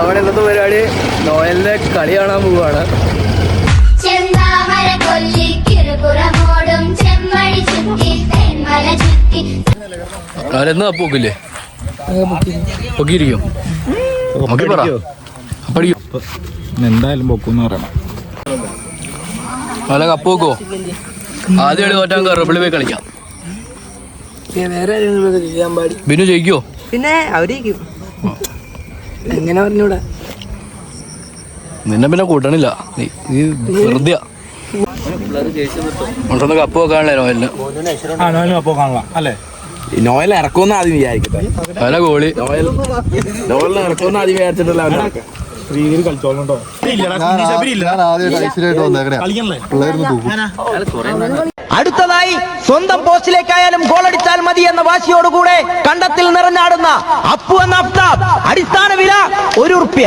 അവൻ ഇന്നത്തെ പരിപാടി നോയലിന്റെ കളി കാണാൻ പോവാണ്. അവരെന്ന് പോക്കില്ലേ? പൊക്കിയിരിക്കും. എന്തായാലും പൊക്കൂന്ന് പറയണം. അവനെ കപ്പ് വെക്കോ? ആദ്യം കളി തോറ്റാൻ കയറി പോയി കളിക്കാം. ബിനു ജയിക്കോ? പിന്നെ അവര് എങ്ങനെ പറഞ്ഞൂടാ? നിന്നെ പിന്നെ കൂട്ടണില്ല, നീ വെറുതെ കപ്പ് വെക്കാണല്ലേ നോയലിന്. കപ്പ് വെക്കാനുള്ള അല്ലേ? നോയൽ ഇറക്കുമെന്ന് ആദ്യം വിചാരിക്കട്ടെ. അവനെ ഗോളി നോയലിന് ഇറക്കുമെന്ന് ആദ്യം വിചാരിച്ചിട്ടല്ല അവനെ കളിച്ചോളണ്ടോ. അടുത്തതായി സ്വന്തം പോസ്റ്റിലേക്കായാലും ഗോളടിച്ചാൽ മതി എന്ന വാശിയോടുകൂടെ കണ്ടത്തിൽ നിറഞ്ഞാടുന്ന അപ്പു എന്ന അഫ്താബ്. അടിസ്ഥാന വില ₹1.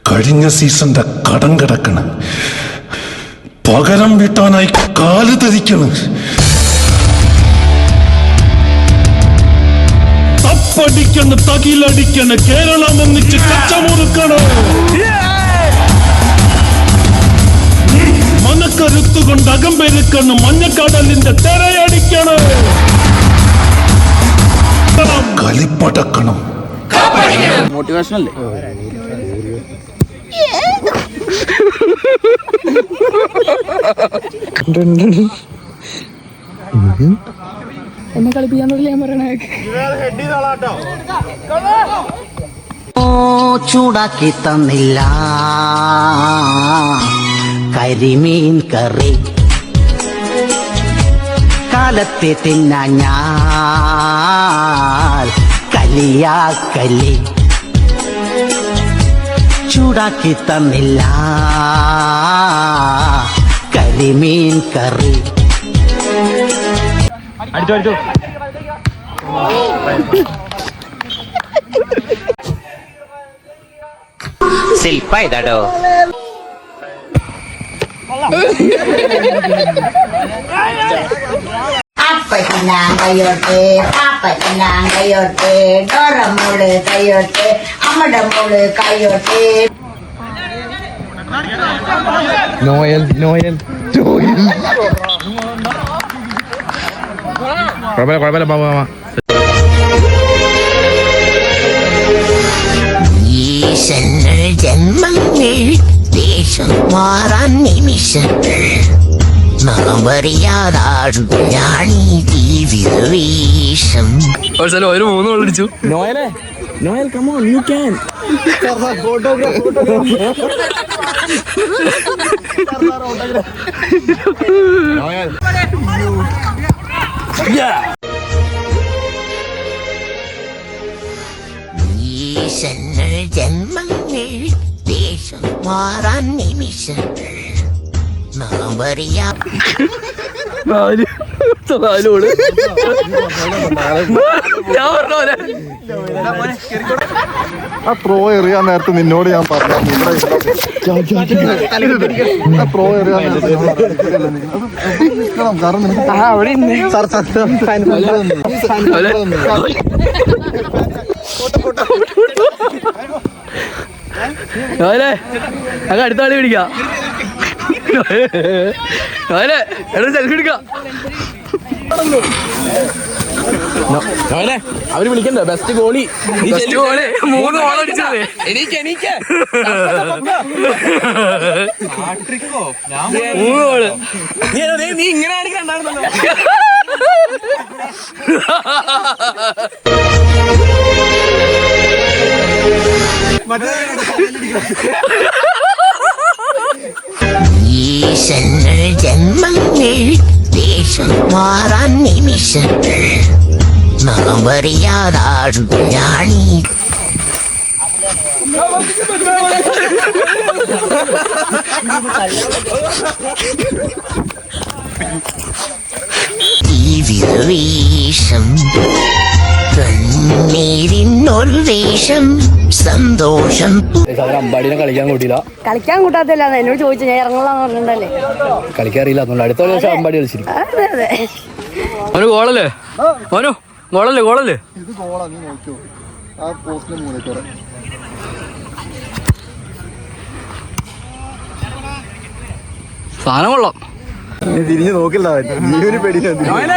കഴിഞ്ഞ സീസന്റെ കടം കിടക്കണ്, പകരം വീട്ടാനായി കാല് ധരിക്കണ്. തപ്പടിക്കണ്, തകിലടിക്കണ്, കേരളം ഒന്നിച്ച് കച്ചമുറുക്കണ്. മനക്കരുത്തുകൊണ്ട് അകമ്പെരുക്കണ്, മഞ്ഞക്കടലിന്റെ തെരയടിക്കണ്. കളിപ്പടക്കണം. മോട്ടിവേഷൻ അല്ലേ? എന്നെ കളിപ്പിക്കാന്നല്ലേ ഞാൻ പറയണേ. ചൂടാക്കി തന്നില്ല കരിമീൻ കറി, കാലത്തെ തിന്നാൻ ഞാൻ കലിയാക്കലി. ചൂടാക്കി തന്നില്ല കരിമീൻ കറി. അടിച്ചോ ശില്പ ഇതാടോ. Apatilang kayote, papatilang kayote, doramule kayote, amadamule kayote. Noel കുഴപ്പമില്ല മാമ. ഈശ്വരൻ ജന്മങ്ങൾ ദേശം മാറാൻ നിമിഷങ്ങൾ നാമറിയാതാഴുകയാണീ ജീവിതവേഷം. ഒരു 3 ഗോൾ അടിച്ചു. Noel come on, you can. ഈശ്വരൻ ജന്മങ്ങൾ ദേശം മാറാൻ നിമിഷങ്ങൾ നാമറിയാ. ആ ത്രോ എറിയാൻ നേരത്തെ നിന്നോട് ഞാൻ പറഞ്ഞു. ത്രോ എറിയാൻ നേരത്തെ കാരണം അങ്ങ് അടുത്ത കളി പിടിക്കാം. സെൽഫി എടുക്കാം. അവര് വിളിക്കണ്ട ബെസ്റ്റ് ഗോളി. 3 ഗോൾ അടിച്ചത്. എനിക്ക് 3 ഗോള്. നീ ഇങ്ങനെ കാണിക്കണ്ടായിരുന്നല്ലോ. ഈശ്വരൻ ജന്മങ്ങൾ ദേശം മാറാൻ നിമിഷങ്ങൾ നാമറിയാതാഴുകയാണീ. ജീവിതവേഷം കണ്ണീരിനൊരു വേഷം സന്തോഷം. അമ്പാടിനെ കളിക്കാൻ കൂട്ടിയില്ല. കളിക്കാൻ കൂട്ടാത്തല്ല, എന്നോട് ചോദിച്ചു, ഞാൻ ഇറങ്ങലാന്ന് പറഞ്ഞിട്ടുണ്ടല്ലേ. കളിക്കാറില്ല, അതുകൊണ്ട് അടുത്ത ദിവസം അമ്പാടി കളിച്ചിരിക്കും. അതെ അതെ. അവന് ഗോളല്ലേ? അവനോ ഗോളല്ലേ? ഇത് ഗോളാ, നീ നോക്കിയോ? ആ പോസ്റ്റിന് മൂലക്കോടെ സാധനം കൊള്ളാം. തിരിഞ്ഞു നോക്കില്ല ജീവന് പേടിയില്ല.